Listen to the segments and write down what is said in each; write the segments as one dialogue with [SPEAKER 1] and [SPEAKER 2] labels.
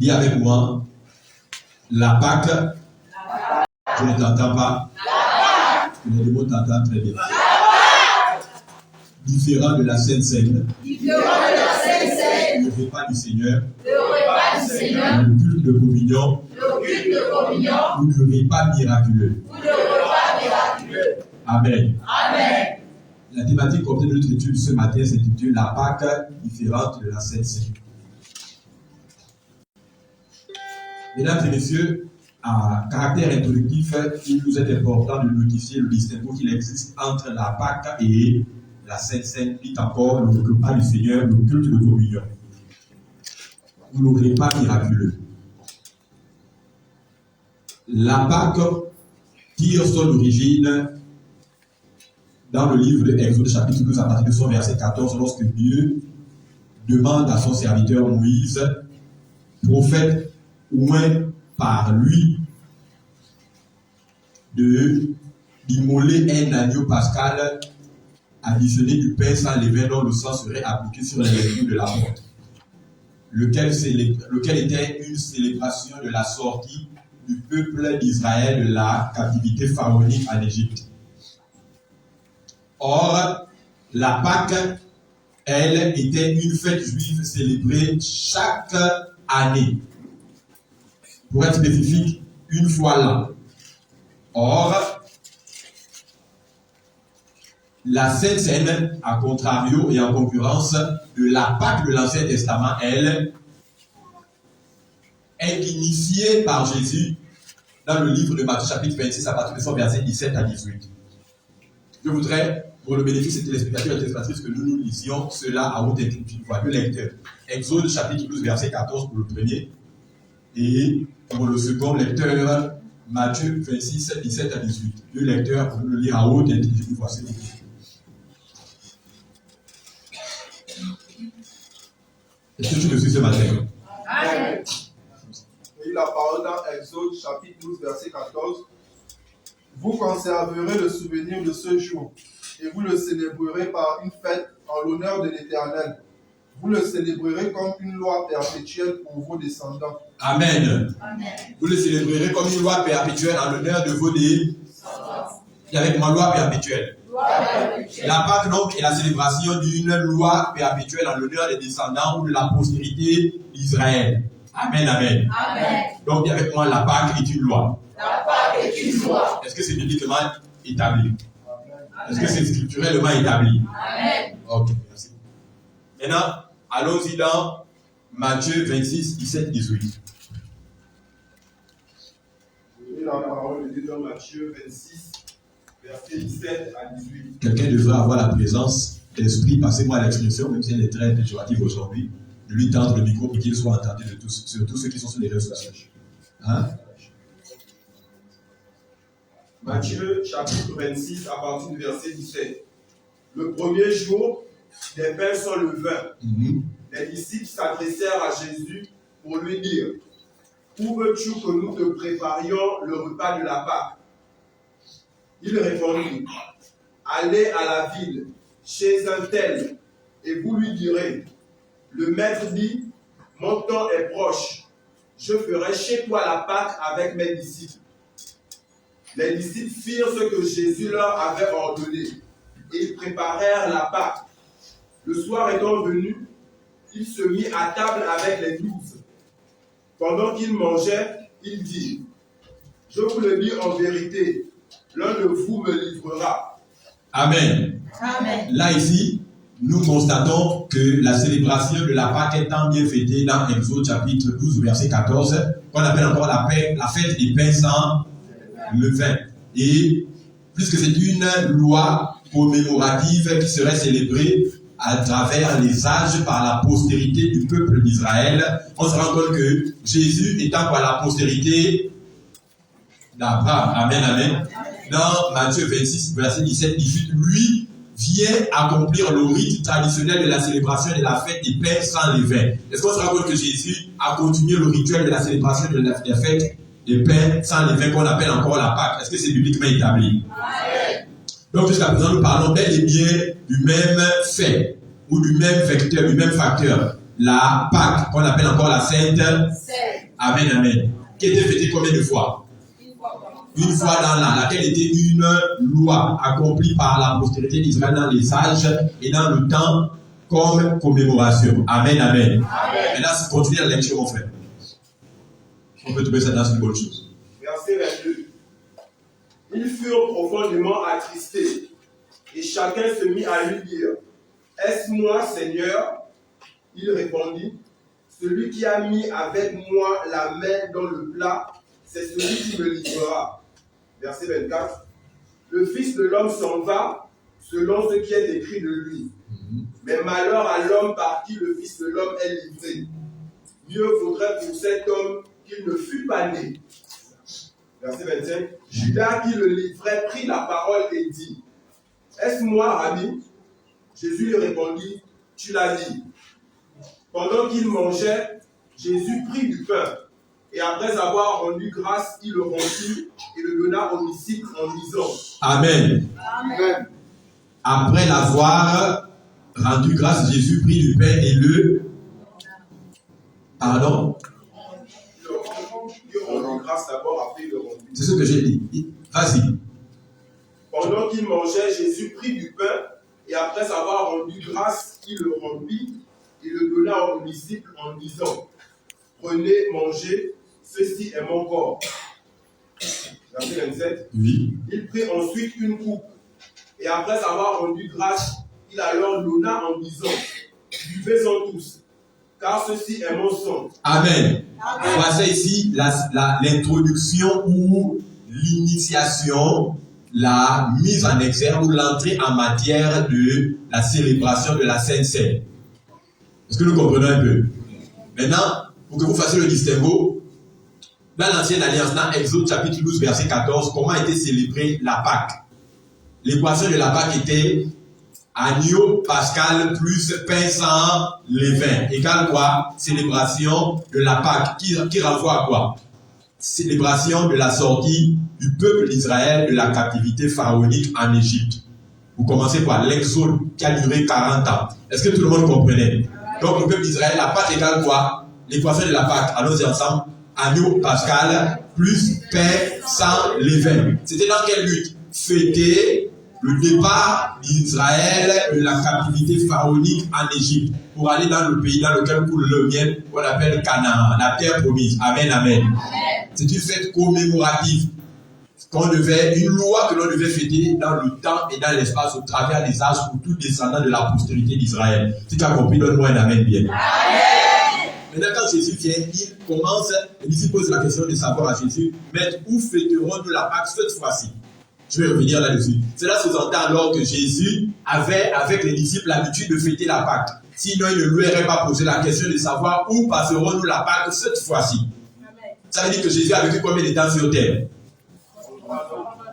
[SPEAKER 1] Dis avec moi, la Pâque, je ne t'entends pas. Mais le mot t'entend très bien. Différent de la Sainte Seine. Le repas du Seigneur. Le culte de communion. Ou le repas miraculeux. Amen. La thématique comme de notre étude ce matin s'intitule La Pâque différente de la Sainte Seine. Mesdames et messieurs, à caractère introductif, il nous est important de notifier le distinguo qu'il existe entre la Pâque et la Sainte Seine, dit encore le repas du Seigneur, le culte de communion, ou le repas miraculeux. La Pâque tire son origine dans le livre de Exode chapitre 12 à partir de son verset 14, lorsque Dieu demande à son serviteur Moïse, prophète oint par lui, d'immoler un agneau pascal additionné du pain sans levain dont le sang serait appliqué sur les vertus de la porte, lequel était une célébration de la sortie du peuple d'Israël de la captivité pharaonique en Égypte. Or, la Pâque, elle, était une fête juive célébrée chaque année. Pour être spécifique, une fois l'an. Or, la Sainte Seine, à contrario et en concurrence de la Pâque de l'Ancien Testament, elle, est initiée par Jésus dans le livre de Matthieu chapitre 26 à partir de son verset 17 à 18. Je voudrais, pour le bénéfice des téléspectateurs et téléspectatrices, que nous lisions cela à haute voix de lecteur. Exode chapitre 12 verset 14 pour le premier. Et pour le second lecteur, Matthieu 26, 17 à 18. Le lecteur, pour le lire à haute intelligence, voici. Est-ce que tu me suis ce matin?
[SPEAKER 2] Amen. Et la parole dans Exode chapitre 12, verset 14. Vous conserverez le souvenir de ce jour, et vous le célébrerez par une fête en l'honneur de l'Éternel. Vous le célébrerez comme une loi perpétuelle pour vos descendants.
[SPEAKER 1] Amen. Vous le célébrerez comme une loi perpétuelle en l'honneur de vos descendants. Et avec ma loi perpétuelle. La Pâque donc est la célébration d'une loi perpétuelle en l'honneur des descendants ou de la postérité d'Israël. Amen. Donc avec moi, la Pâque est une loi.
[SPEAKER 3] La Pâque est une loi.
[SPEAKER 1] Est-ce que c'est bibliquement établi? Est-ce que c'est scripturellement établi?
[SPEAKER 3] Amen.
[SPEAKER 1] Ok, merci. Maintenant, allons-y dans Matthieu 26, 17, 18.
[SPEAKER 2] Et la parole est dans Matthieu 26, verset 17 à 18.
[SPEAKER 1] Quelqu'un devrait avoir la présence d'esprit, passez-moi l'expression, même si elle est très péjorative aujourd'hui, de lui tendre le micro pour qu'il soit entendu de tous, surtout ceux qui sont sur les réseaux sociaux. Hein?
[SPEAKER 2] Matthieu chapitre 26 à partir du verset 17. Le premier jour, les pains sans levain. Les disciples s'adressèrent à Jésus pour lui dire: où veux-tu que nous te préparions le repas de la Pâque? Il répondit: allez à la ville, chez un tel, et vous lui direz: le maître dit, mon temps est proche, je ferai chez toi la Pâque avec mes disciples. Les disciples firent ce que Jésus leur avait ordonné, et ils préparèrent la Pâque. Le soir étant venu, il se mit à table avec les 12. Pendant qu'il mangeait, il dit: je vous le dis en vérité, l'un de vous me livrera.
[SPEAKER 1] Amen. Là, ici, nous constatons que la célébration de la Pâque est tant bien fêtée dans Exode chapitre 12, verset 14, qu'on appelle encore la fête des pains sans levain. Et puisque c'est une loi commémorative qui serait célébrée à travers les âges par la postérité du peuple d'Israël, on se rend compte que Jésus étant par la postérité d'Abraham. Amen. Dans Matthieu 26, verset 17, 18, lui vient accomplir le rite traditionnel de la célébration de la fête des pains sans levain. Est-ce qu'on se rend compte que Jésus a continué le rituel de la célébration de la fête des pains sans levain qu'on appelle encore la Pâque? Est-ce que c'est bibliquement établi? Donc jusqu'à présent, nous parlons bel et bien du même fait ou du même vecteur, du même facteur. La Pâque, qu'on appelle encore la Sainte Seine. Amen, amen. Qui était fêtée combien de fois? Une fois dans l'an, laquelle était une loi accomplie par la postérité d'Israël dans les âges et dans le temps comme commémoration. Amen, amen. Maintenant, continue la lecture, mon frère. On peut trouver ça dans une bonne chose.
[SPEAKER 2] Verset 22. Ils furent profondément attristés, et chacun se mit à lui dire: Est-ce moi, Seigneur? Il répondit: Celui qui a mis avec moi la main dans le plat, c'est celui qui me livrera. Verset 24. Le Fils de l'homme s'en va selon ce qui est écrit de lui. Mais malheur à l'homme par qui le Fils de l'homme est livré. Mieux vaudrait pour cet homme qu'il ne fût pas né. Verset 25. Judas qui le livrait prit la parole et dit: Est-ce moi, Rabbi? Jésus lui répondit: Tu l'as dit. Pendant qu'il mangeait, Jésus prit du pain, et après avoir rendu grâce, il le rompit et le donna aux disciples en disant:
[SPEAKER 1] Amen.
[SPEAKER 2] Amen.
[SPEAKER 1] Après l'avoir rendu grâce, Jésus prit du pain et le... Pardon?
[SPEAKER 2] Il rendit grâce d'abord, après il le rompit.
[SPEAKER 1] C'est ce que j'ai dit. Vas-y.
[SPEAKER 2] Pendant qu'il mangeait, Jésus prit du pain, et après avoir rendu grâce, il le rompit et le donna aux disciples en disant: Prenez, mangez, ceci est mon corps. Verset 27.
[SPEAKER 1] Oui.
[SPEAKER 2] Il prit ensuite une coupe, et après avoir rendu grâce, il alors donna en disant: Buvez-en tous, car ceci est mon sang.
[SPEAKER 1] Amen. Voici ici l'introduction ou l'initiation, la mise en exergue ou l'entrée en matière de la célébration de la Sainte Seine. Est-ce que nous comprenons un peu? Maintenant, pour que vous fassiez le distinguo, dans l'ancienne alliance, dans Exode chapitre 12, verset 14, comment était célébrée la Pâque? L'équation de la Pâque était agneau pascal plus pain sans levain. Égale quoi? Célébration de la Pâque. Qui renvoie à quoi? Célébration de la sortie du peuple d'Israël de la captivité pharaonique en Égypte. Vous commencez par l'exode qui a duré 40 ans. Est-ce que tout le monde comprenait? Donc le peuple d'Israël, la Pâque égale quoi? L'équation de la Pâque. Allons-y ensemble. Agneau pascal plus pain sans levain. C'était dans quel but? Fêter le départ d'Israël de la captivité pharaonique en Égypte pour aller dans le pays dans lequel coule le miel, qu'on appelle Canaan, la terre promise. Amen, amen. C'est une fête commémorative une loi que l'on devait fêter dans le temps et dans l'espace au travers des âges pour tout descendant de la postérité d'Israël. Si tu as compris, donne-moi un amen bien. Amen. Maintenant, quand Jésus vient, il commence, et il pose la question de savoir à Jésus: Maître, où fêterons-nous la Pâque cette fois-ci? Je vais revenir là-dessus. Cela sous-entend alors que Jésus avait, avec les disciples, l'habitude de fêter la Pâque. Sinon, il ne lui aurait pas posé la question de savoir où passerons-nous la Pâque cette fois-ci. Amen. Ça veut dire que Jésus a vécu combien de temps sur terre?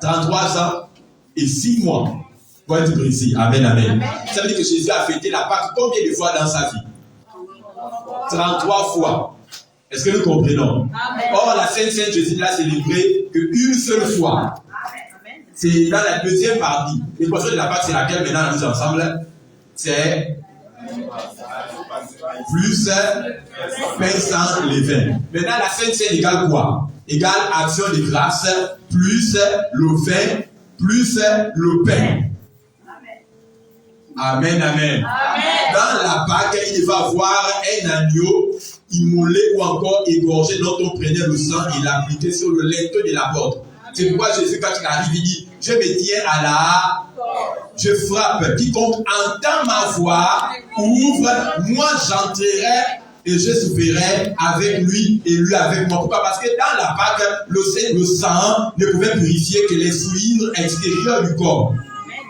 [SPEAKER 1] 33 ans et 6 mois. Pour être précis. Amen, amen, amen. Ça veut dire que Jésus a fêté la Pâque combien de fois dans sa vie? 33 fois. Est-ce que nous comprenons? Amen. Or, la Sainte Jésus l'a célébré qu'une seule fois. C'est dans la deuxième partie. L'équation de la Pâque, c'est laquelle maintenant nous ensemble? C'est plus pain sans levain. Maintenant, la Sainte Seine égale quoi? Égale action de grâce plus le vin plus le pain. Amen, amen. Amen. Dans la Pâque, il va avoir un agneau immolé ou encore égorgé dont on prenait le sang et l'appliquait sur le linteau de la porte. C'est pourquoi Jésus, quand il arrive, il dit: Je me tiens à la... Je frappe. Quiconque entend ma voix, ouvre, moi j'entrerai et je souperai avec lui et lui avec moi. Pourquoi? Parce que dans la Pâque, le sang ne pouvait purifier que les fluides extérieurs du corps.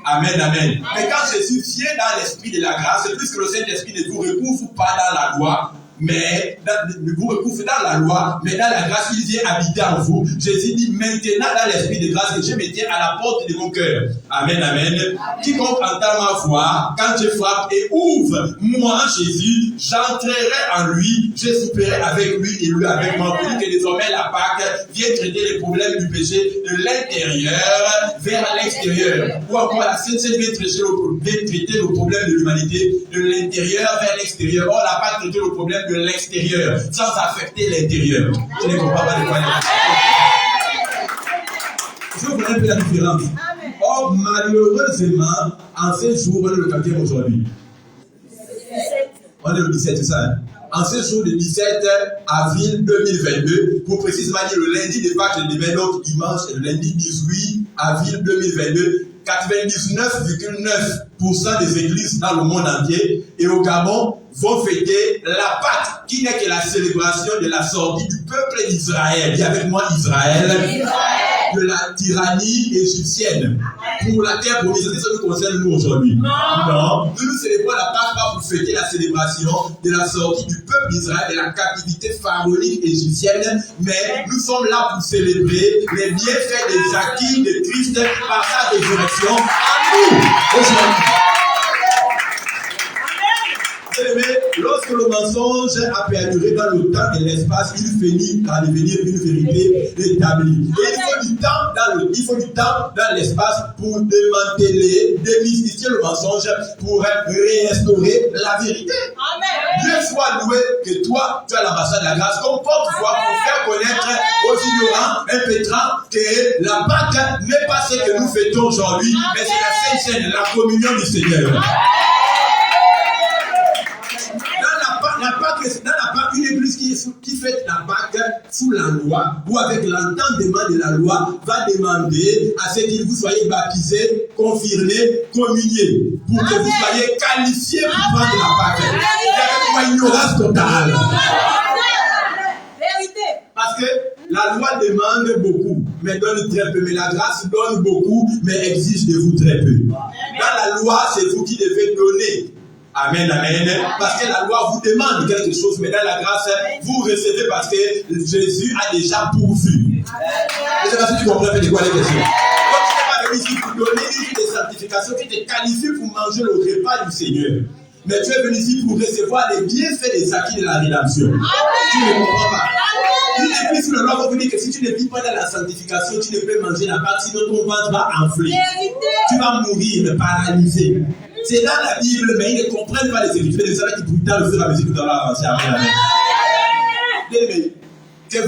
[SPEAKER 1] Amen, amen. Mais quand Jésus vient dans l'esprit de la grâce, puisque le Saint-Esprit ne vous recouvre pas dans la loi, mais ne vous recouvre dans la loi, mais dans la grâce, il vient habiter en vous. Jésus dit maintenant dans l'esprit de grâce que je me tiens à la porte de mon cœur. Amen, amen. Quiconque entend ma voix, quand je frappe et ouvre, moi, Jésus, j'entrerai en lui, je souperai avec lui et lui avec moi. Pour dire que désormais la Pâque vient traiter les problèmes du péché de l'intérieur vers l'extérieur. Ou encore la Sainte Seine vient traiter le problème de l'humanité de l'intérieur vers l'extérieur. Or, la Pâque traitait le problème de l'extérieur, sans affecter l'intérieur. Tu ne comprends pas de quoi il est. Je vous connais un peu la différence. Or, malheureusement, en ces jours, on est le 4e aujourd'hui. On est le 17, c'est ça. Hein? En ce jour du 17 avril 2022, pour précisément dire le lundi de Pâques, le donc dimanche, le lundi 18 avril 2022, 99,9% des églises dans le monde entier et au Gabon vont fêter la Pâque, qui n'est que la célébration de la sortie du peuple d'Israël. Dis avec moi Israël. De la tyrannie égyptienne pour la terre promise. C'est ce qui nous concerne nous aujourd'hui. Non. Nous célébrons la Pâque pas pour fêter la célébration de la sortie du peuple d'Israël de la captivité pharaonique égyptienne, mais nous sommes là pour célébrer les bienfaits des acquis de Christ par sa résurrection à nous aujourd'hui. Lorsque le mensonge a perduré dans le temps et l'espace, il finit par devenir une vérité établie. Et il faut du temps dans l'espace pour démanteler, démystifier le mensonge, pour restaurer la vérité. Amen. Dieu soit loué que toi, tu as l'ambassade de la grâce comme porte-voix pour faire connaître aux ignorants, impétrants, que la Pâque n'est pas ce que nous fêtons aujourd'hui, mais c'est la Sainte Seine, la communion du Seigneur. Une église qui fête la Pâque sous la loi ou avec l'entendement de la loi va demander à ce que vous soyez baptisés, confirmés, communiés pour que vous soyez qualifiés pour prendre la Pâque. Il y a une ignorance totale. Parce que la loi demande beaucoup, mais donne très peu. Mais la grâce donne beaucoup, mais exige de vous très peu. Dans la loi, c'est vous qui devez donner. Amen, amen. Parce que la loi vous demande quelque chose, mais dans la grâce, vous recevez parce que Jésus a déjà pourvu. Je ne sais pas si tu comprends de quoi les questions. Donc, tu n'es pas venu ici pour donner une de sanctification qui te qualifie pour manger le repas du Seigneur. Mais tu es venu ici pour recevoir les bienfaits des acquis de la rédemption. Tu ne comprends pas. Une église où le roi va vous dire que si tu ne vis pas dans la sanctification, tu ne peux manger la pâte, sinon ton ventre va enfler. Tu vas mourir paralysé. C'est dans la Bible, mais ils ne comprennent pas les Écritures. Ils savent que pourtant, le fur et à mesure que nous allons avancer. Amen. Que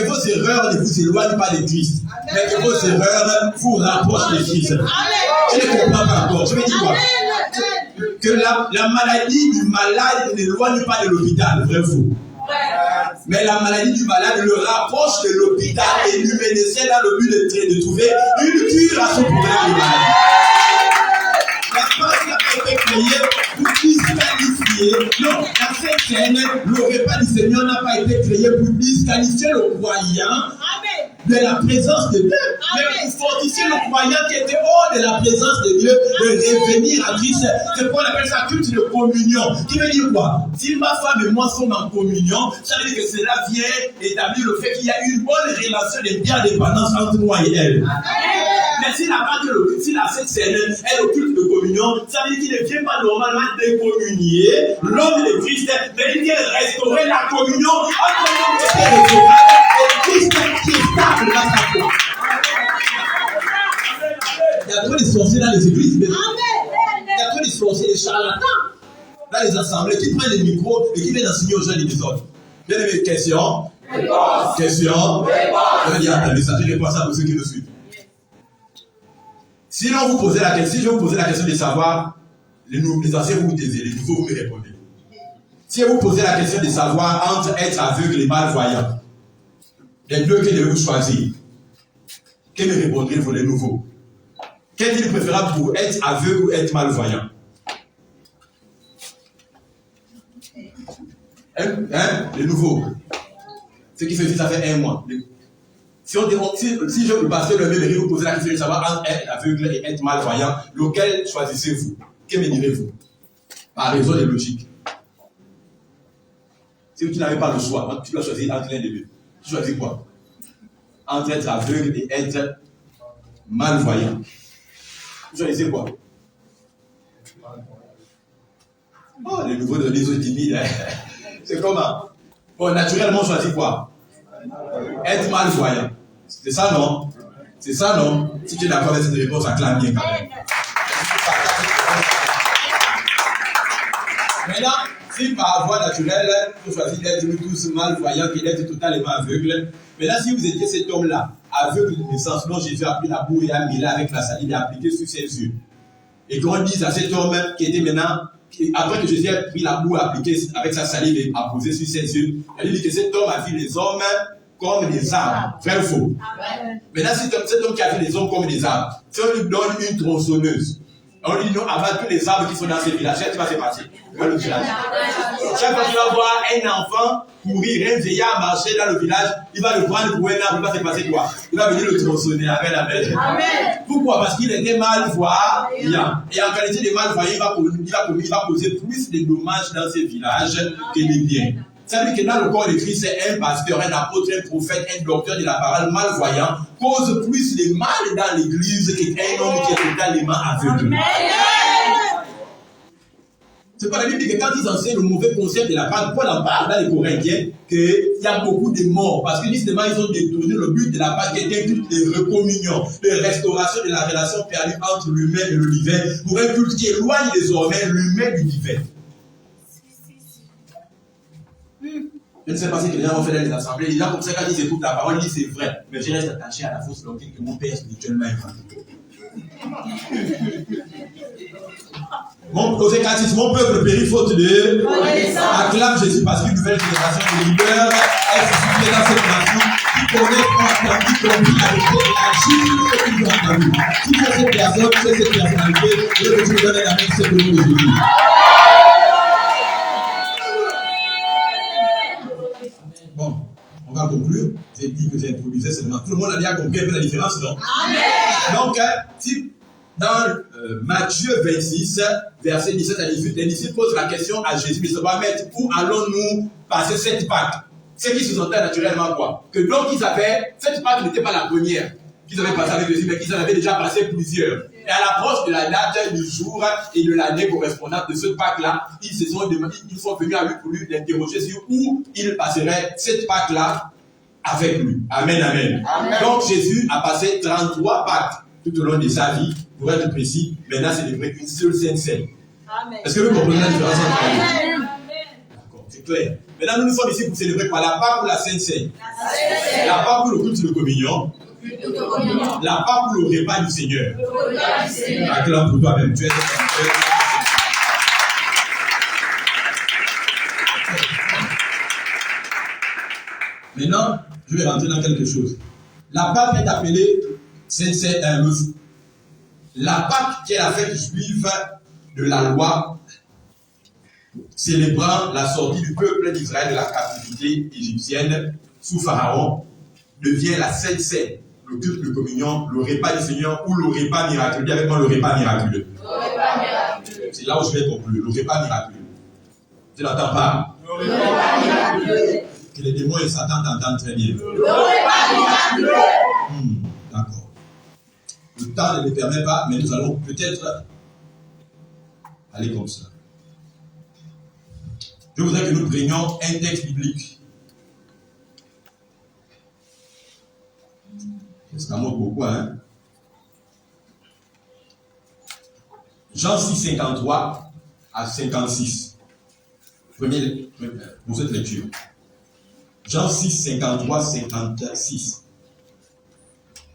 [SPEAKER 1] vos erreurs ne vous éloignent pas de Christ, mais que vos erreurs vous rapprochent de Christ. Je ne comprends pas encore. Je vais dire quoi? Que la maladie du malade ne l'éloigne pas de l'hôpital, vrai ou faux? Mais la maladie du malade le rapproche de l'hôpital et lui menaçait dans le but de trouver une cure à son problème de maladie. La Pâque n'a pas été créée pour disqualifier. Non, la Sainte Seine, le repas du Seigneur n'a pas été créé pour disqualifier le croyant de la présence de Dieu, mais pour fortifier le croyant qui était hors de la présence de Dieu, de revenir à Christ. C'est quoi on appelle ça culte de communion. Qui veut dire quoi? Si ma femme et moi sommes en communion, ça veut dire que cela vient établir le fait qu'il y a une bonne relation de bien-dépendance entre moi et elle. Mais si la Sainte Seine est le culte de communion, ça veut dire qu'il ne vient pas normalement décommunier l'homme de Christ, mais il vient restaurer la communion entre l'homme qui est restauré et Christ qui est stable dans sa foi. Il y a trop de sorciers dans les églises, mais il y a trop de sorciers, des charlatans dans les assemblées qui prennent les micros et qui viennent enseigner aux gens des autres. Bien aimé, question. Question. Je vais dire, attendez, ça, je réponds ça pour ceux qui nous suivent. Sinon, vous posez la question, si je vous posez la question de savoir, les anciens vous taisez, les nouveaux vous me répondez. Si vous posez la question de savoir entre être aveugle et malvoyant, les deux, que devez-vous choisir? Que me répondrez-vous les nouveaux? Qu'est-il préférable pour être aveugle ou être malvoyant? Les nouveaux. Ce qui fait que ça fait un mois. Si je vous passe le même vous posez la question de savoir entre être aveugle et être malvoyant, lequel choisissez-vous? Que me direz-vous? Par raison de logique. Si tu n'avais pas le choix, tu dois choisir entre l'un des deux. Tu choisis quoi? Entre être aveugle et être malvoyant. Tu choisis quoi? Oh, les nouveaux de l'ISO timides. C'est comment? Bon, naturellement, on choisit quoi? Être malvoyant. C'est ça, non? C'est ça, non? Si tu es d'accord avec cette réponse, acclame bien quand même. Maintenant, Si par voie naturelle, vous choisissez d'être tous malvoyants et d'être totalement aveugles, maintenant si vous étiez cet homme-là, aveugle de naissance, dont Jésus a pris la boue et a mis là avec la salive et a appliqué sur ses yeux, et qu'on dise à cet homme qui était maintenant, après que Jésus a pris la boue, appliqué avec sa salive et a posé sur ses yeux, elle dit que cet homme a vu les hommes comme des arbres. Vrai ou faux? Amen. Maintenant, cet homme qui a vu les hommes comme des arbres, si on lui donne une tronçonneuse, on lui dit non, avant tous les arbres qui sont dans ces villages, qu'est-ce qui va se passer? Chaque fois qu'il va voir un enfant courir, un vieillard marcher dans le village, il va le prendre pour un arbre, il va se passer quoi? Il va venir le tronçonner. Amen, amen. Amen. Pourquoi? Parce qu'il était malvoyant. Et en qualité de malvoyant, il va causer plus de dommages dans ces villages que les biens. Ça veut dire que dans le corps de Christ, un pasteur, un apôtre, un prophète, un docteur de la parole malvoyant cause plus de mal dans l'église qu'un homme qui est totalement aveugle. C'est pas la Bible que quand ils enseignent le mauvais concept de la Pâque, Paul en parle dans les Corinthiens qu'il y a beaucoup de morts parce que justement ils ont détourné le but de la Pâque qui était un culte de recommunion, de restauration de la relation perdue entre l'humain et le divin pour un culte qui éloigne désormais l'humain du divin. Je ne sais pas ce que les gens ont fait dans les assemblées. Les gens comme ça, quand ils écoutent la parole, ils disent c'est vrai. Mais je reste attaché à la fausse doctrine que mon père spirituellement inventé. Mon peuple périt faute de acclame Jésus parce qu'une nouvelle génération de leaders est suscitée dans cette nation qui connaissent, ont entendu, compris la vérité et agissent ce qu'ils ont entendu. Si c'est cette personne, c'est cette personnalité, je veux que tu me donnes un amen, c'est le nom de Jésus. Bon, on va conclure. J'ai dit que j'ai improvisé seulement. Tout le monde a bien compris un peu la différence, non? Amen. Donc, si dans Matthieu 26, verset 17 à 18, les disciples posent la question à Jésus, mais ça va mettre où allons-nous passer cette Pâque? Ce qui se sentait naturellement quoi? Que donc cette Pâque n'était pas la première qu'ils avaient passé avec Jésus, mais qu'ils en avaient déjà passé plusieurs. Et à l'approche de la date du jour et de l'année correspondante de cette Pâque-là, ils sont venus à lui pour lui l'interroger sur où il passerait cette Pâque-là avec lui. Amen, amen. Amen. Donc Jésus a passé 33 Pâques tout au long de sa vie, pour être précis. Maintenant, c'est une seule Sainte Seine. Est-ce que vous comprenez la différence entre les deux? D'accord, c'est clair. Maintenant, nous sommes ici pour célébrer par la Pâque ou la Sainte Seine? La Pâque pour le culte de communion. La Pâque pour le repas du Seigneur. Acclame pour toi-même. Tu es Maintenant, je vais rentrer dans quelque chose. La Pâque est appelée la Pâque qui est la fête juive de la loi, célébrant la sortie du peuple d'Israël de la captivité égyptienne sous Pharaon, devient la Sainte Seine, le culte de communion, le repas du Seigneur ou le repas miraculeux. Dis avec moi le repas miraculeux. C'est là où je vais conclure, le repas miraculeux. Tu n'entends pas? Le repas miraculeux. Que les démons et Satan t'entendent très bien. Le repas miraculeux. D'accord. Le temps ne le permet pas, mais nous allons peut-être aller comme ça. Je voudrais que nous prenions un texte biblique. Ça montre beaucoup, hein? Jean 6, 53 à 56. Pour cette lecture. Jean 6, 53, 56.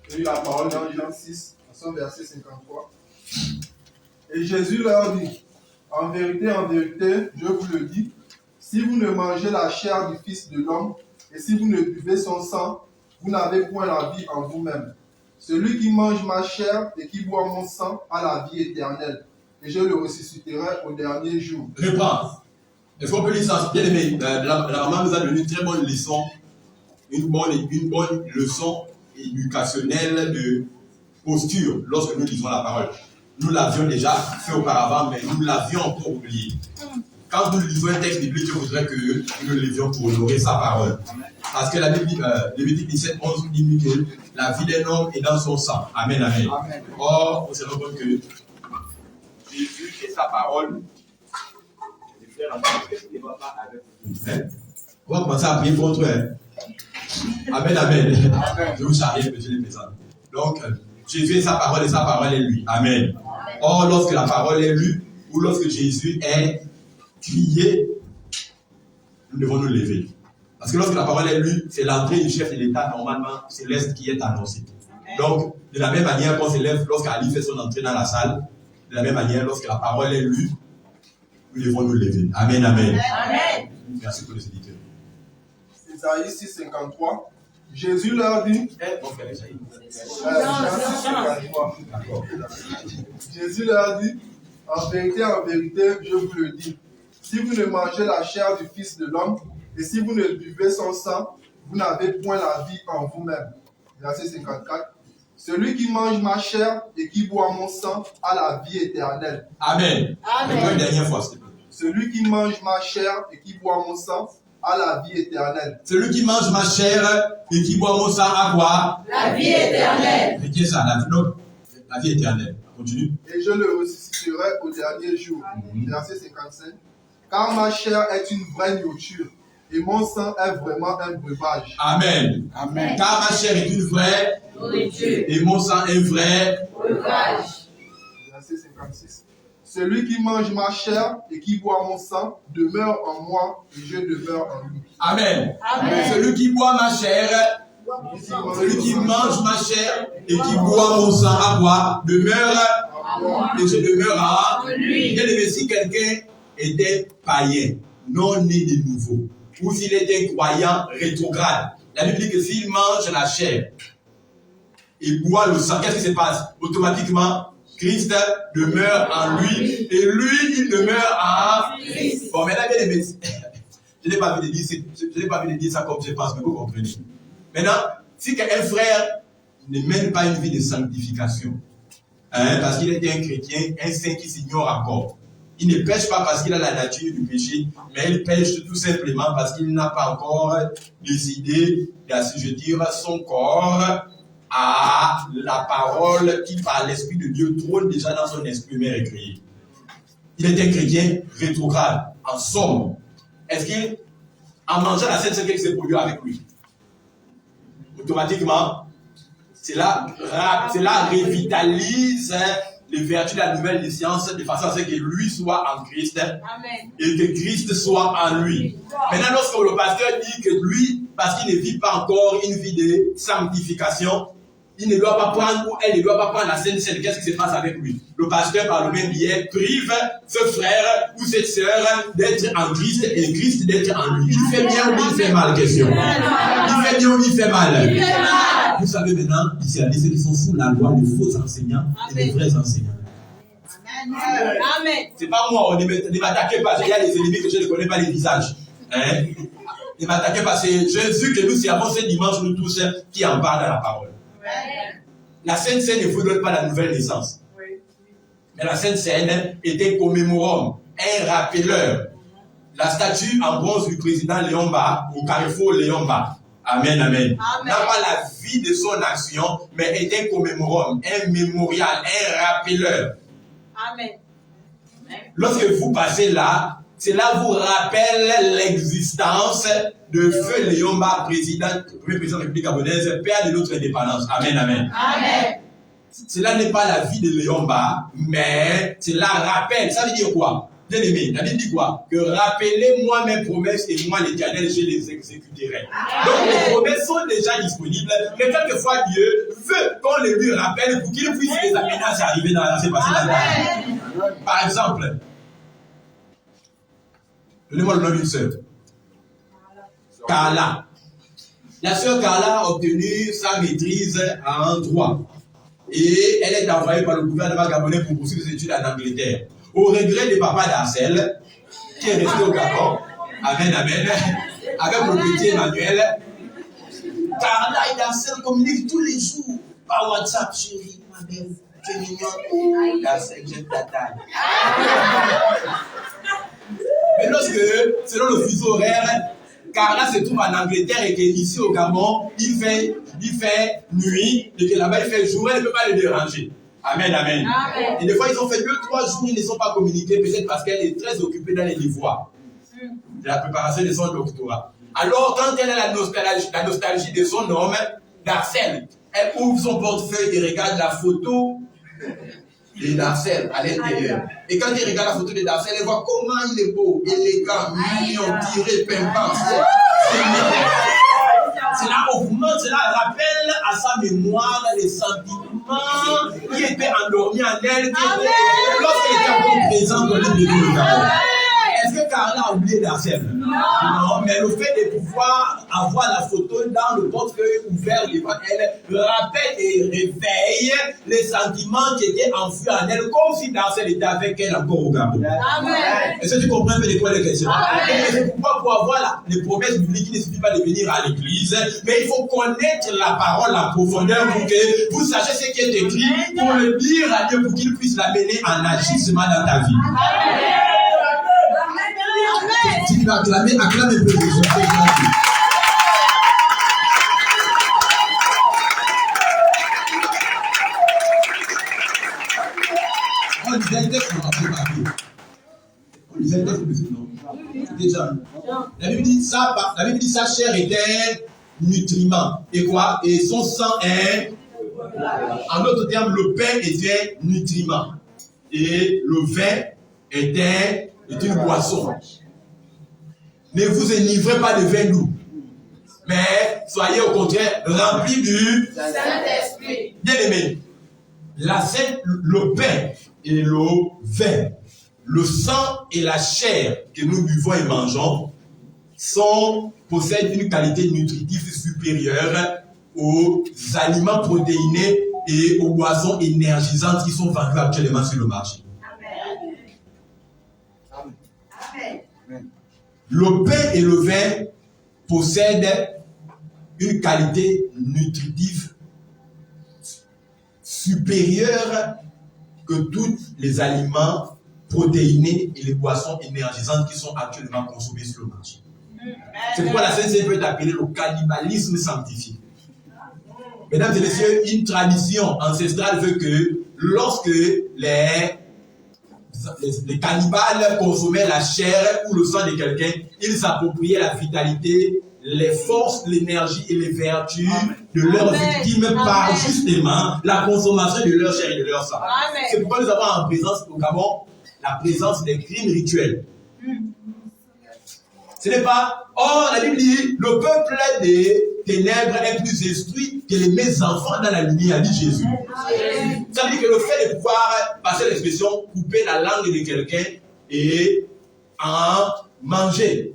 [SPEAKER 2] J'ai eu la parole dans Jean 6, à son verset 53. Et Jésus leur dit, en vérité, je vous le dis, si vous ne mangez la chair du Fils de l'homme, et si vous ne buvez son sang, vous n'avez point la vie en vous-même. Celui qui mange ma chair et qui boit mon sang a la vie éternelle, et je le ressusciterai au dernier jour.
[SPEAKER 1] Réponse. Est-ce qu'on peut lire ça? Bien aimé, la maman nous a donné une très bonne leçon, une bonne leçon éducationnelle de posture lorsque nous lisons la parole. Nous l'avions déjà fait auparavant, mais nous l'avions encore oublié. Quand nous lisons un texte biblique, je voudrais que nous le lisions pour honorer sa parole. Parce que la Bible, Lévitique 17, 11 dit que la vie d'un homme est dans son sang. Amen, amen. Amen. Or, on se rend compte que Jésus et sa parole, on va commencer à prier contre eux. Amen, amen. Je vous charrie, monsieur le présent. Donc, Jésus est sa parole et sa parole est lui. Amen. Or, lorsque la parole est lue, ou lorsque Jésus est crié, nous devons nous lever. Parce que lorsque la parole est lue, c'est l'entrée du chef de l'État, normalement, céleste qui est annoncée. Donc, de la même manière qu'on se lève lorsqu'Ali fait son entrée dans la salle, de la même manière, lorsque la parole est lue, nous devons nous lever. Amen, amen.
[SPEAKER 3] Amen.
[SPEAKER 1] Merci pour les éditeurs.
[SPEAKER 2] Isaïe 6,53. Jésus leur dit. Jésus leur dit, en vérité, je vous le dis, si vous ne mangez la chair du Fils de l'homme, et si vous ne buvez son sang, vous n'avez point la vie en vous-même. Verset 54. Celui qui mange ma chair et qui boit mon sang a la vie éternelle.
[SPEAKER 1] Amen. Amen. Une dernière fois, s'il te plaît.
[SPEAKER 2] Celui qui mange ma chair et qui boit mon sang a la vie éternelle.
[SPEAKER 1] Celui qui mange ma chair et qui boit mon sang a quoi?
[SPEAKER 3] La vie éternelle.
[SPEAKER 1] Et qui est ça? La vie éternelle. Continue.
[SPEAKER 2] Et je le ressusciterai au dernier jour. Verset 55. Car ma chair est une vraie nourriture et mon sang est vraiment un breuvage.
[SPEAKER 1] Amen.
[SPEAKER 3] Amen.
[SPEAKER 1] Car ma chair est une vraie
[SPEAKER 3] nourriture
[SPEAKER 1] et mon sang est vrai
[SPEAKER 3] breuvage.
[SPEAKER 2] Verset 56. Celui qui mange ma chair et qui boit mon sang demeure en moi et je demeure en lui.
[SPEAKER 1] Amen.
[SPEAKER 3] Amen.
[SPEAKER 1] Celui qui boit ma chair, celui qui mange ma chair et qui boit mon sang à quoi? Demeure et je demeure en lui. Bien aimé, si quelqu'un était païen, non né de nouveau, ou s'il était croyant rétrograde, la Bible dit que s'il mange la chair et boit le sang, qu'est-ce qui se passe? Automatiquement, Christ demeure en lui et lui, il demeure en Christ. Bon, maintenant, bien aimé, je n'ai pas envie de dire ça comme je pense, mais vous comprenez. Maintenant, si un frère ne mène pas une vie de sanctification, parce qu'il est un chrétien, un saint qui s'ignore encore, il ne pêche pas parce qu'il a la nature du péché, mais il pêche tout simplement parce qu'il n'a pas encore décidé d'assujettir son corps à la parole qui, par l'Esprit de Dieu, trône déjà dans son esprit humain recréé. Il est un chrétien rétrograde. En somme, est-ce qu'en mangeant la Sainte Seine, qu'est-ce qui s'est produit avec lui? Automatiquement, cela revitalise les vertus de la nouvelle naissance de façon à ce que lui soit en Christ. Amen. Et que Christ soit en lui. Maintenant, lorsque le pasteur dit que lui, parce qu'il ne vit pas encore une vie de sanctification, il ne doit pas prendre ou elle ne doit pas prendre la Sainte Seine, qu'est-ce qui se passe avec lui? Le pasteur, par le même biais, prive ce frère ou cette sœur d'être en Christ et Christ d'être en lui. Il fait bien ou il fait mal, question? Il fait bien ou il fait mal? Il fait mal. Vous savez maintenant, ici, ils sont sous la loi des faux enseignants et des vrais enseignants.
[SPEAKER 3] Amen.
[SPEAKER 1] C'est pas moi, ne m'attaquez pas, il y a des ennemis que je ne connais pas les visages. Ne m'attaquez pas, c'est Jésus que nous servons ce dimanche, nous tous, qui en parle dans la parole. La Sainte Seine ne vous donne pas la nouvelle naissance. Mais la Sainte Seine était commémorant, un rappeleur. La statue en bronze du président Léomba, au carrefour Léomba. Amen, amen. N'a pas la vie de son action, mais est un commémorant, un mémorial, un rappeleur. Amen. Lorsque vous passez là, cela vous rappelle l'existence de Feu Léomba, premier président de la République gabonaise, père de notre indépendance. Amen, amen. Amen. Cela n'est pas la vie de Léomba, mais cela rappelle. Ça veut dire quoi? Bien aimé, la Bible dit quoi? Que rappelez-moi mes promesses et moi l'Éternel, je les exécuterai. Donc les promesses sont déjà disponibles, mais quelquefois Dieu veut qu'on les lui rappelle pour qu'il puisse les amener à s'arriver dans la passé là-bas. Par exemple, donnez-moi le nom d'une sœur. Carla. La sœur Carla a obtenu sa maîtrise en droit. Et elle est envoyée par le gouvernement gabonais pour poursuivre ses études en Angleterre. Au regret de papa d'Arcel, qui est resté au Gabon, amen, amen, avec le petit Emmanuel, Carla et Darcel communiquent tous les jours par WhatsApp, chérie, ma belle, tu es mignonne, Darcel, j'aime ta taille. Mais lorsque, selon le fuseau horaire, Carla se trouve en Angleterre et qu'ici au Gabon, il fait nuit et que là-bas il fait jour, elle ne peut pas le déranger. Amen, amen, amen. Et des fois, ils ont fait 2-3 jours, ils ne sont pas communiqués, peut-être parce qu'elle est très occupée dans les devoirs de la préparation de son doctorat. Alors, quand elle a la nostalgie de son homme, Darcel, elle ouvre son portefeuille et regarde la photo de Darcel à l'intérieur. Et quand il regarde la photo de Darcel, il voit comment il est beau, élégant, mignon, tiré, pimpant. Cela augmente, cela rappelle à sa mémoire les sentiments qui étaient endormis en elle, lorsqu'elle était encore présente dans le bébé de Carole. Est-ce que Carole a oublié Darcel? Non, mais le fait de pouvoir avoir la photo dans le portefeuille ouvert devant elle rappelle et réveille les sentiments qui étaient enfouis en elle, comme si Darcel était avec elle encore au Gabon. Est-ce que tu comprends un peu de quoi les questions? C'est pourquoi pour avoir les promesses bibliques, il ne suffit pas de venir à l'église, mais il faut connaître la parole en profondeur pour que vous sachiez ce qui est écrit, pour le dire à Dieu, pour qu'il puisse l'amener en agissement dans ta vie. Si tu vas acclamer, acclame un peu Jésus. On disait un texte, on va préparer. On disait un texte, non? Déjà. La Bible dit sa chair était nutriment. Et quoi? Et son sang est. En d'autres termes, le pain était nutriment. Et le vin était une boisson. Ne vous enivrez pas de vin doux, mais soyez au contraire remplis du Saint-Esprit. Bien aimé, le pain et le vin, le sang et la chair que nous buvons et mangeons possèdent une qualité nutritive supérieure aux aliments protéinés et aux boissons énergisantes qui sont vendues actuellement sur le marché.
[SPEAKER 3] Amen.
[SPEAKER 1] Amen. Le pain et le vin possèdent une qualité nutritive supérieure que tous les aliments protéinés et les boissons énergisantes qui sont actuellement consommés sur le marché. C'est pourquoi la Sainte Seine peut être appelée le cannibalisme sanctifié. Mesdames et messieurs, une tradition ancestrale veut que lorsque les cannibales consommaient la chair ou le sang de quelqu'un, ils s'appropriaient la vitalité, les forces, l'énergie et les vertus de leurs victimes par justement la consommation de leur chair et de leur sang. C'est pourquoi nous avons en présence au Gabon la présence des crimes rituels. Ce n'est pas, la Bible dit, le peuple des ténèbres est plus instruit que mes enfants dans la lumière, dit Jésus. Ça veut dire que le fait de pouvoir passer l'expression, couper la langue de quelqu'un et en manger,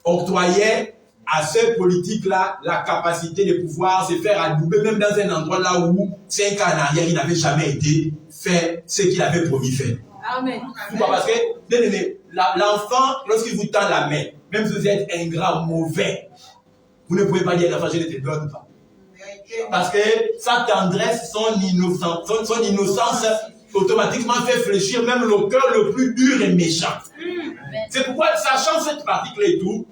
[SPEAKER 1] octroyait à ce politique-là la capacité de pouvoir se faire adouber, même dans un endroit là où 5 ans en arrière, il n'avait jamais été fait ce qu'il avait promis faire.
[SPEAKER 3] Amen.
[SPEAKER 1] Pourquoi? Parce que, bien aimé, l'enfant, lorsqu'il vous tend la main, même si vous êtes ingrat, mauvais, vous ne pouvez pas dire à l'enfant, je ne te donne pas. Parce que sa tendresse, son innocence, automatiquement fait fléchir même le cœur le plus dur et méchant. C'est pourquoi, sachant cette pratique-là et tout,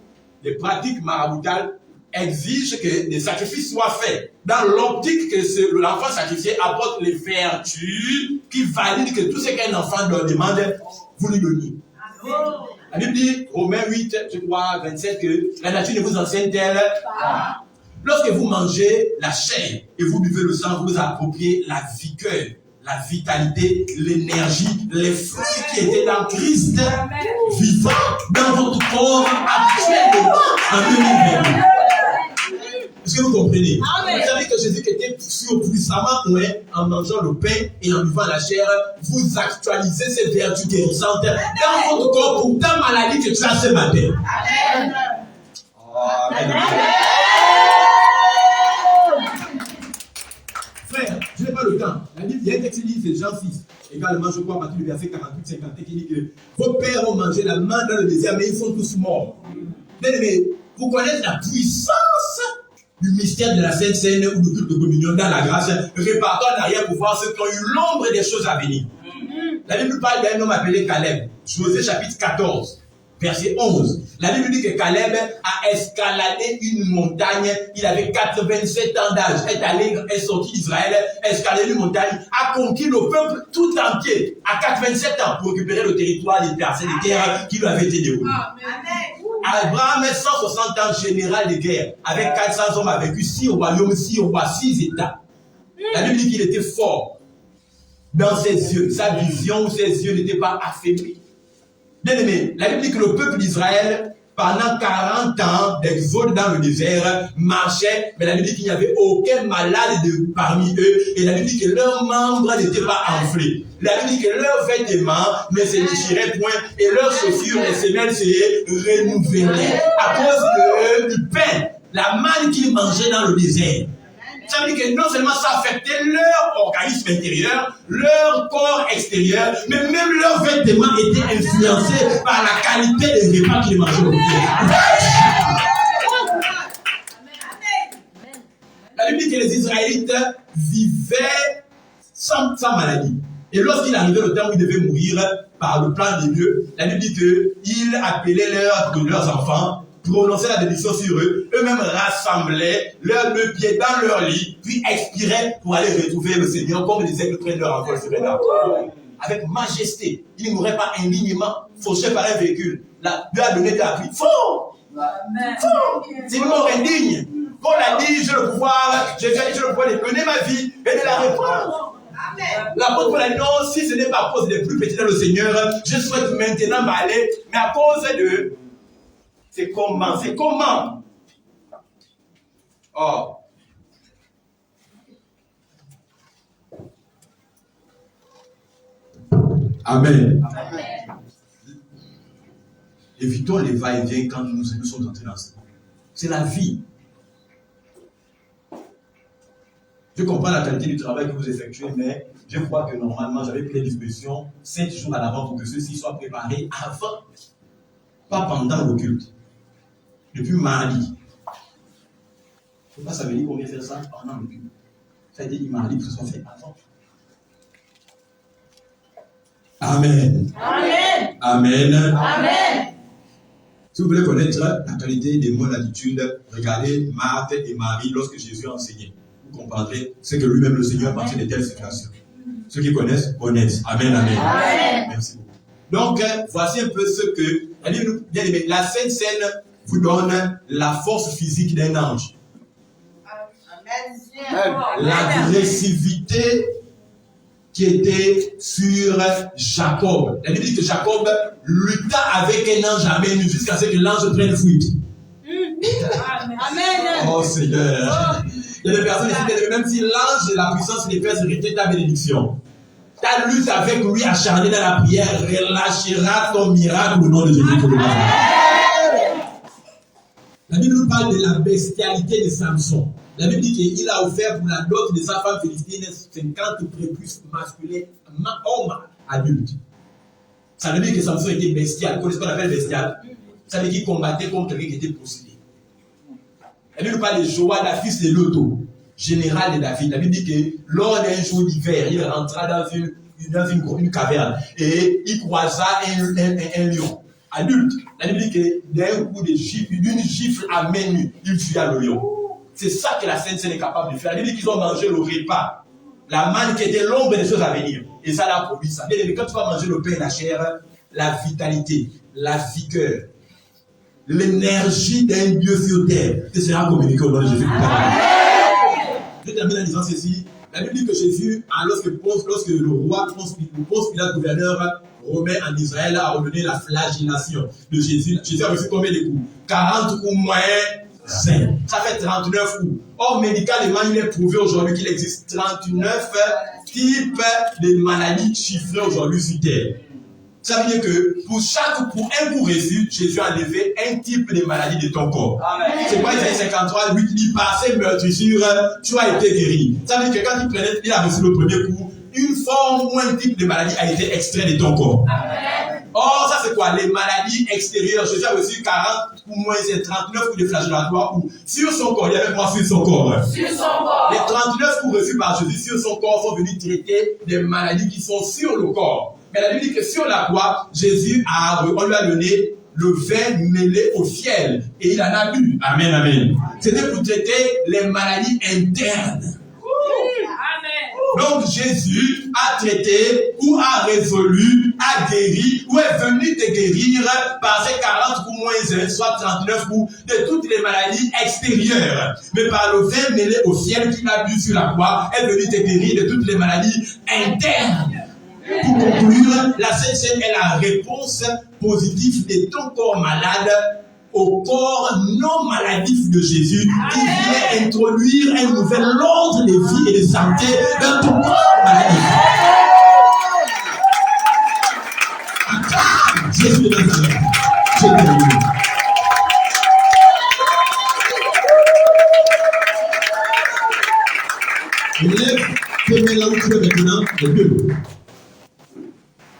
[SPEAKER 1] les pratiques maraboutales exigent que des sacrifices soient faits dans l'optique que l'enfant sacrifié apporte les vertus qui valident que tout ce qu'un enfant leur demande, vous lui donnez. La Bible dit, Romains 8, je crois, 27, que la nature ne vous enseigne-t-elle pas. Lorsque vous mangez la chair et vous buvez le sang, vous appropriez la vigueur, la vitalité, l'énergie, les fruits qui étaient dans Christ vivant dans votre corps actuel en 2020. Est-ce que vous comprenez? Vous savez que Jésus était puissamment en mangeant le pain et en buvant la chair, vous actualisez ces vertus guérissantes dans votre corps pour ta maladie que tu as ce matin. Amen. Amen. Frère, je n'ai pas le temps. La Bible, il y a un texte qui dit, c'est Jean 6, également, je crois, à partir du verset 48-50, qui dit que vos pères ont mangé la manne dans le désert, mais ils sont tous morts. Bien aimé, pour connaître la puissance du mystère de la Sainte Seine ou du culte de communion dans la grâce, répartons en arrière pour voir ceux qui ont eu l'ombre des choses à venir. La Bible parle d'un homme appelé Caleb, Josué chapitre 14. Verset 11. La Bible dit que Caleb a escaladé une montagne. Il avait 87 ans d'âge. Est sorti d'Israël, escaladé une montagne, a conquis le peuple tout entier à 87 ans pour récupérer le territoire des personnes de terre qui lui avaient été dévolues. Abraham, 160 ans, général de guerre, avec 400 hommes, a vécu 6 royaumes, 6 rois, 6 États. La Bible dit qu'il était fort. dans ses yeux. Sa vision ou ses yeux n'étaient pas affaiblis. Bien aimé, la Bible dit que le peuple d'Israël, pendant 40 ans d'exode dans le désert, marchait, mais la Bible dit qu'il n'y avait aucun malade parmi eux, et la Bible dit que leurs membres n'étaient pas enflés. La Bible dit que leurs vêtements ne se déchiraient point, et leurs chaussures, les semelles se renouvelaient à cause du pain, la manne qu'ils mangeaient dans le désert. Ça veut dire que non seulement ça affectait leur organisme intérieur, leur corps extérieur, mais même leurs vêtements étaient influencés par la qualité des repas qu'ils mangeaient au désert. La Bible dit que les Israélites vivaient sans maladie. Et lorsqu'il arrivait le temps où ils devaient mourir par le plan de Dieu, la Bible dit qu'ils appelaient leurs enfants, prononçaient la bénédiction sur eux, eux-mêmes rassemblaient leurs pieds dans leur lit, puis expiraient pour aller retrouver le Seigneur, comme les aigles prennent leur envol sur les arbres. Avec majesté, ils ne mouraient pas indignement, fauchés par un véhicule. Dieu a donné ta vie. Faux! C'est une mort indigne. Paul a dit, j'ai le pouvoir de donner ma vie et de la reprendre. L'apôtre Paul a dit, non, si ce n'est pas à cause des plus petits dans le Seigneur, je souhaite maintenant m'aller, mais à cause de... C'est comment? Oh. Amen. Évitons les va-et-vient quand nous sommes entrés dans ce monde. C'est la vie. Je comprends la qualité du travail que vous effectuez, mais je crois que normalement, j'avais pris les dispositions 7 jours à l'avant pour que ceux-ci soient préparés avant, pas pendant le culte. Depuis mardi. Je ne sais pas, ça veut dire qu'on vient faire ça pendant le culte. Ça a été dit mardi que ce soit fait avant. Amen.
[SPEAKER 3] Amen.
[SPEAKER 1] Amen.
[SPEAKER 3] Amen.
[SPEAKER 1] Si vous voulez connaître la qualité des mots d'attitude, regardez Marthe et Marie lorsque Jésus a enseigné. Vous comprendrez ce que lui-même le Seigneur pensait de telles situations. Ceux qui connaissent. Amen, amen.
[SPEAKER 3] Amen.
[SPEAKER 1] Merci beaucoup. Donc, voici un peu ce que la Sainte Seine vous donne la force physique d'un ange. L'agressivité qui était sur Jacob. La Bible dit que Jacob lutta avec un ange à main nue jusqu'à ce que l'ange prenne fuite.
[SPEAKER 3] Amen.
[SPEAKER 1] Oh Seigneur. Il y a des personnes ici, même si l'ange de la puissance des pères hérité ta bénédiction, ta lutte avec lui acharnée dans la prière relâchera ton miracle au nom de Jésus. La Bible nous parle de la bestialité de Samson. La Bible dit qu'il a offert pour la dot de sa femme philistine 50 prépuces masculins, hommes adultes. Ça veut dire que Samson était bestial. Vous connaissez ce qu'on appelle bestial? Ça veut dire qu'il combattait contre quelqu'un qui était possédé. La Bible nous parle de Joab, fils de Loto, général de David. La Bible dit que lors d'un jour d'hiver, il rentra dans une caverne et il croisa un lion adulte. La Bible dit que d'un coup d'une gifle à main nue, il fuya le lion. C'est ça que la Sainte Seine est capable de faire. La Bible dit qu'ils ont mangé le repas, la manne qui était l'ombre des choses à venir. Et ça l'a produit ça. Mais quand tu vas manger le pain et la chair, la vitalité, la vigueur, l'énergie d'un Dieu sur terre te sera communiquée au nom de Jésus. Je termine en disant ceci. La Bible dit que Jésus, lorsque le roi Ponce Pilate, gouverneur romain en Israël, a ordonné la flagellation de Jésus. Jésus a reçu combien de coups? 40 coups moyens. Ça fait 39 coups. Or, médicalement, il est prouvé aujourd'hui qu'il existe 39 types de maladies chiffrées aujourd'hui sur terre. Ça veut dire que pour un coup reçu, Jésus a enlevé un type de maladie de ton corps. C'est quoi Isaïe 53, 8 dit par ses meurtrissures, tu as été guéri. Ça veut dire que quand il a reçu le premier coup, une forme ou un type de maladie a été extrait de ton corps. Amen. Or, ça c'est quoi? Les maladies extérieures. Jésus a reçu 40 ou moins 39 coups de flagellatoire sur son corps. Il y avait quoi sur son corps? Sur son corps. Les 39 coups reçus par Jésus sur son corps sont venus traiter des maladies qui sont sur le corps. Mais la Bible dit que sur la croix, Jésus on lui a donné le vin mêlé au fiel. Et il en a bu. Amen, amen. C'était pour traiter les maladies internes. Donc Jésus a traité, ou a résolu, a guéri, ou est venu te guérir par ses 40 coups moins 1, soit 39 coups, de toutes les maladies extérieures. Mais par le vin mêlé au ciel qu'il a bu sur la croix, est venu te guérir de toutes les maladies internes. Pour conclure, la Sainte Seine est la réponse positive de ton corps malade au corps non maladif de Jésus qui vient introduire un nouvel ordre de vie et de santé dans ton corps maladif. Jésus est dans Élève, fais-moi là où tu es maintenant, les deux.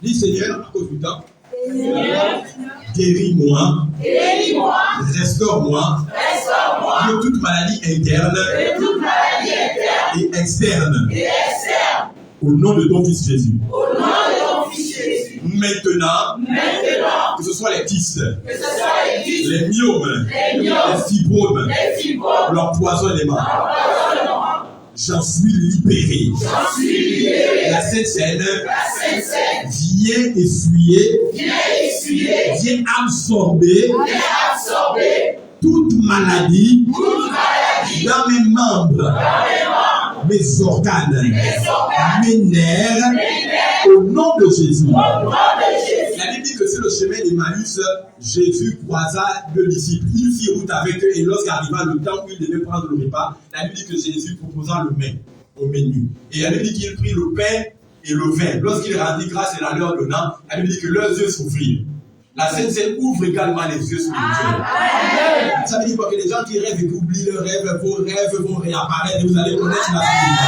[SPEAKER 1] Dis Seigneur, à cause du temps, guéris-moi, restaure-moi de toute maladie interne et externe. Au nom de ton Fils Jésus. Maintenant, que ce soit les kystes, les myomes, les fibromes, l'empoisonnement, j'en suis libéré. La Sainte Seine vient essuyer, vient absorber toute maladie dans mes membres, mes organes, mes nerfs, au nom de Jésus. La Bible dit que sur le chemin d'Emmaüs, Jésus croisa deux disciples. Il fit route avec eux et lorsqu'arriva le temps où il devait prendre le repas, la Bible dit que Jésus proposa le mets au menu. Et la Bible dit qu'il prit le pain et le vin. Lorsqu'il rendit grâce et la leur donnant, la Bible dit que leurs yeux s'ouvrirent. La Sainte Seine ouvre également les yeux spirituels. Ça veut dire que les gens qui rêvent et qui oublient leurs rêves, vos rêves vont réapparaître et vous allez connaître la vérité.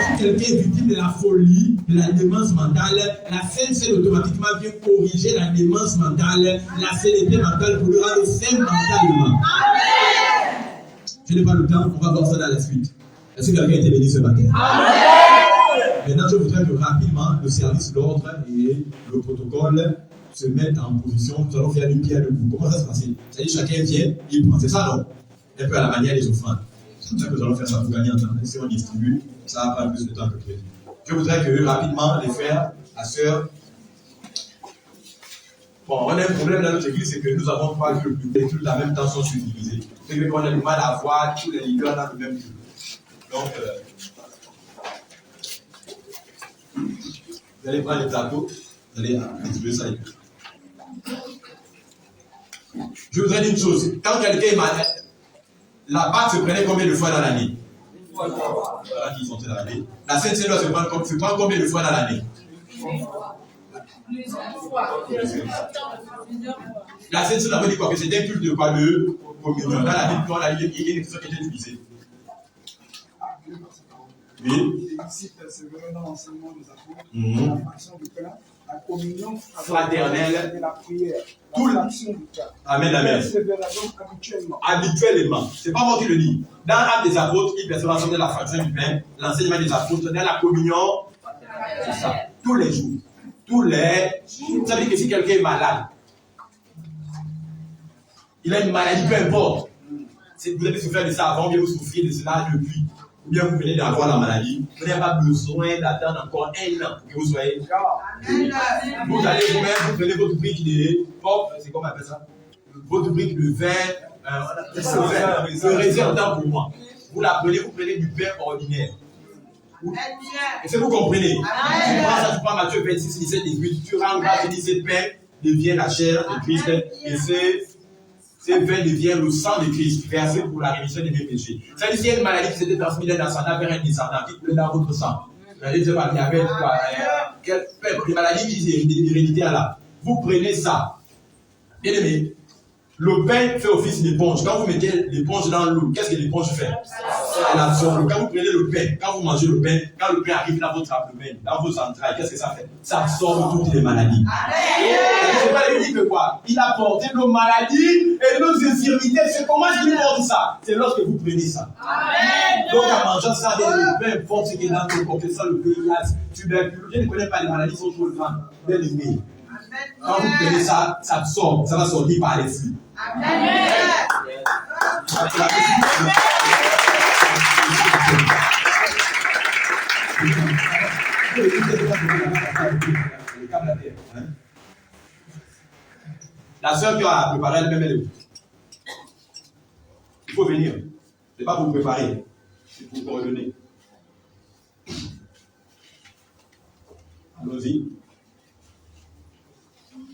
[SPEAKER 1] Si quelqu'un est victime de la folie, de la démence mentale, la Sainte Seine automatiquement vient corriger la démence mentale, la sérénité mentale pour le rendre sain mentalement. Je n'ai pas le temps, on va voir ça dans la suite. Est-ce que quelqu'un a été béni ce matin? Maintenant, je voudrais que rapidement le service, l'ordre et le protocole se mettent en position. Nous allons faire une pierre debout. Comment ça se passe? C'est-à-dire chacun vient, il prend. C'est ça, non? Un peu à la manière des offrandes. C'est comme ça que nous allons faire ça pour gagner en temps. Si on distribue, ça va prendre plus de temps que prévu. Je voudrais que rapidement les frères, la sœur. Bon, on a un problème dans notre église, c'est que nous avons pas vu les cultes en même temps sont subdivisés. C'est qu'on a du mal à voir tous les leaders dans le même culte. Donc, vous allez prendre les plateaux, vous allez distribuer ça. Je voudrais dire une chose. Quand quelqu'un est malade, la Pâque se prenait combien de fois dans l'année? Voilà qui sont dans l'année. La Sainte Seine se prend combien de fois dans l'année? La Sainte Seine avait dit quoi? Que c'était un culte de quoi? De communion. Dans la Bible, quand on a dit qu'il y a une expression qui était utilisée. Oui.
[SPEAKER 4] C'est vraiment dans l'enseignement des apôtres, la fraction du pain, la communion
[SPEAKER 1] fraternelle,
[SPEAKER 4] la prière,
[SPEAKER 1] tout
[SPEAKER 4] la fraction du pain.
[SPEAKER 1] Amen, amen.
[SPEAKER 4] Habituellement.
[SPEAKER 1] Habituellement. C'est pas moi qui le dis. Dans l'âme des apôtres, il perçoit l'enseignement de la fraction du pain, l'enseignement des apôtres, dans la communion, c'est ça. Tous les jours. Ça veut dire que si quelqu'un est malade, il a une maladie, peu importe. Vous avez souffert de ça avant, bien vous souffrez de cela depuis. Ou bien vous venez d'avoir la maladie, vous n'avez pas besoin d'attendre encore un an pour que vous soyez. Vous allez vous-même, vous prenez votre brique de pop, c'est comment on appelle ça? Votre brique de vin, réserve temps pour moi. Vous la prenez, vous prenez du pain ordinaire. Est-ce que vous comprenez? Tu prends ça, tu prends Matthieu 26, 17, 18, tu rends grâce et dis ce pain devient la chair de Christ et ce vin devient le sang de Christ, versé pour la rémission des péchés. C'est-à-dire qu'il y a une maladie qui s'était transmise d'un ascendant vers un descendant, qui coulait dans votre sang. Vous allez dire, il y avait quoi? Des maladies qui sont héréditaires là. Vous prenez ça. Bien aimé, le pain fait office d'éponge. Quand vous mettez l'éponge dans l'eau, qu'est-ce que l'éponge fait? Elle absorbe. Quand vous prenez le pain, quand vous mangez le pain, quand le pain arrive dans votre abdomen, dans vos entrailles, qu'est-ce que ça fait? Ça absorbe toutes les maladies. C'est pas lui dit que quoi? Il a porté nos maladies et nos infirmités. C'est comment est-ce qu'il porte ça? C'est lorsque vous prenez ça. Donc en mangeant ça, peu importe ce qui est dans le corps, que ce soit le VIH, tuberculose, je ne connais pas les maladies, sont trop grandes. Bien aimé. Quand vous prenez ça, ça absorbe, ça va sortir par les flux. La sœur qui a préparé elle-même, elle est où? Il faut venir. Ce n'est pas pour vous préparer, c'est pour vous coordonner. Allons-y.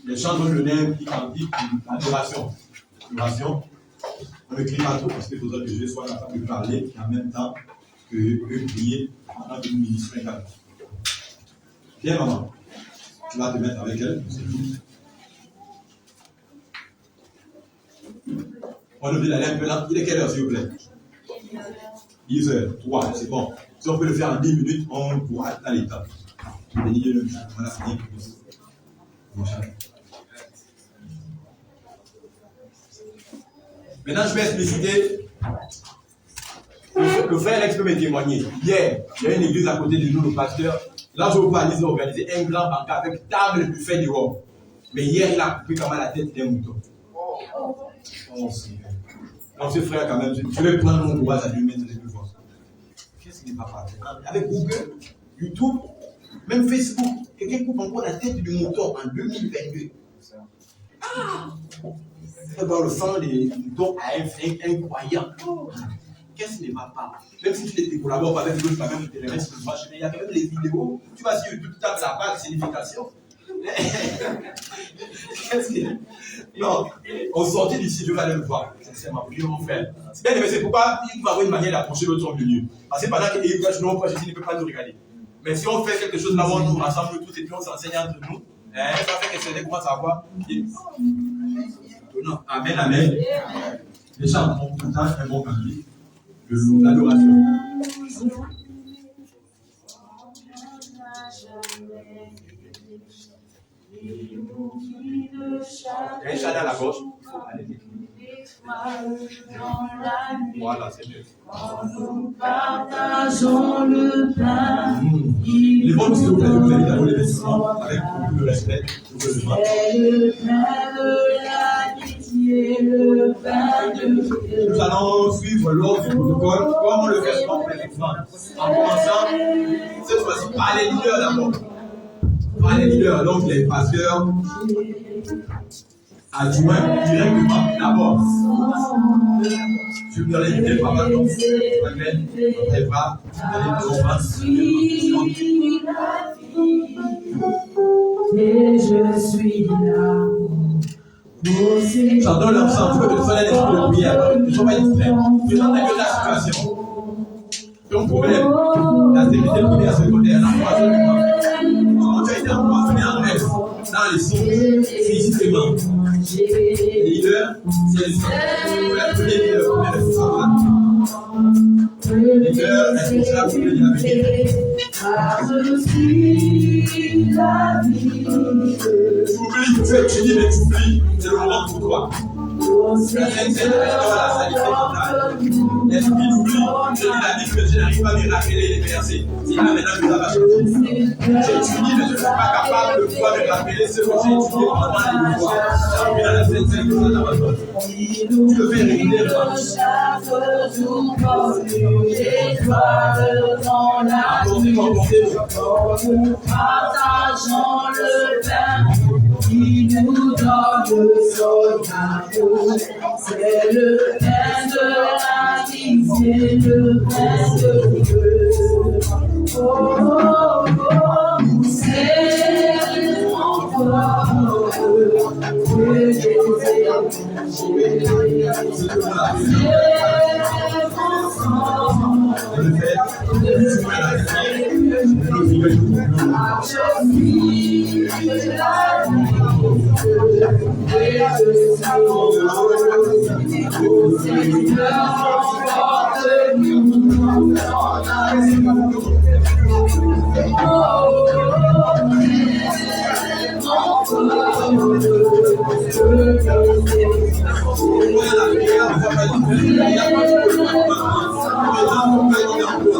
[SPEAKER 1] Les chants donnent le nom qui cantique l'adoration. L'adoration. On ne crie pas trop parce qu'il faudrait que je sois capable de parler et en même temps que eux prier pendant que nous ministrons également. Viens, maman. Tu vas te mettre avec elle. On oublie d'aller un peu là. Il est quelle heure, s'il vous plaît? 10h. 3, c'est bon. Si on peut le faire en 10 minutes, on pourra être à l'état. On a fini. Maintenant, je vais expliciter. Le frère Alex peut me témoigner. Hier, il y a une église à côté de nous, le pasteur. Là, je vous parle, ils ont organisé un grand banquet avec table de buffet dehors. Mais hier, il a coupé quand même la tête d'un mouton. Oh, Seigneur. Donc, ce frère, quand même, je vais prendre mon courage à lui mettre les deux fois. Qu'est-ce qui n'est pas parfait? Avec Google, YouTube, même Facebook, quelqu'un coupe encore la tête du mouton en 2022. Ah! Il faut voir le sang des moutons à un fait incroyable. Qu'est-ce qui ne va pas? Même si tu ne collabores pas avec d'autres, même tu les restes sur le marché, il y a quand même les vidéos. Tu vas sur YouTube, tu tapes la barre de signification. Qu'est-ce que. Non, on sortit d'ici, je vais aller le voir. C'est ma prière, mon frère. C'est bien, mais c'est pourquoi il va avoir une manière d'approcher l'autre homme de Dieu. Parce que pendant qu'il prêche, non, Jésus ne peut pas nous regarder. Mais si on fait quelque chose là, on nous rassemble tous et puis on s'enseigne entre nous, ça fait que certains commencent à voir. Non, amen, amen. Les chants ont tout le temps un bon candidat. L'adoration. Un chat dans la gorge. Voilà, c'est mieux.
[SPEAKER 3] Nous partageons le pain.
[SPEAKER 1] Les bons, s'il vous plaît, vous allez d'abord les vêtements avec beaucoup de respect.
[SPEAKER 3] C'est le pain de l'amitié, le pain de Dieu.
[SPEAKER 1] Nous allons suivre l'ordre du protocole comme on le fait souvent pour les vêtements. En commençant, cette fois-ci, par les leaders d'abord. Par les leaders, donc les pasteurs, adjoints directement d'abord. Je vous donne les paroles, donc, amen, les bras,
[SPEAKER 3] et je suis là.
[SPEAKER 1] J'entends l'ensemble, je peux te faire l'esprit de prière, je ne suis pas distrait. Je t'entends que la situation. Ton problème, la sécurité première secondaire, l'empoisonnement. Quand tu as été empoisonné en rêve, dans les signes, physiquement. Les leaders, c'est les signes. Le premier leader, le leader, responsable de la vérité.
[SPEAKER 3] Je suis la vie.
[SPEAKER 1] Tu oublies, tu dis, mais tu oublies, c'est le moment pour toi. La sincérité restaure la salité totale. L'esprit d'oubli, je dis la vie que je n'arrive pas à me rappeler les versets. Si là maintenant je va changer. J'étudie, mais je ne suis pas capable de pouvoir me rappeler ce que j'ai étudié pendant les devoirs. J'arrive à la sincérité de la personne. Tu le fais régulièrement.
[SPEAKER 3] Nous partageons le pain qui nous donne son amour. C'est le pain de l'amitié, le pain de Dieu. Oh, oh, oh, c'est mon corps que j'ai Oh,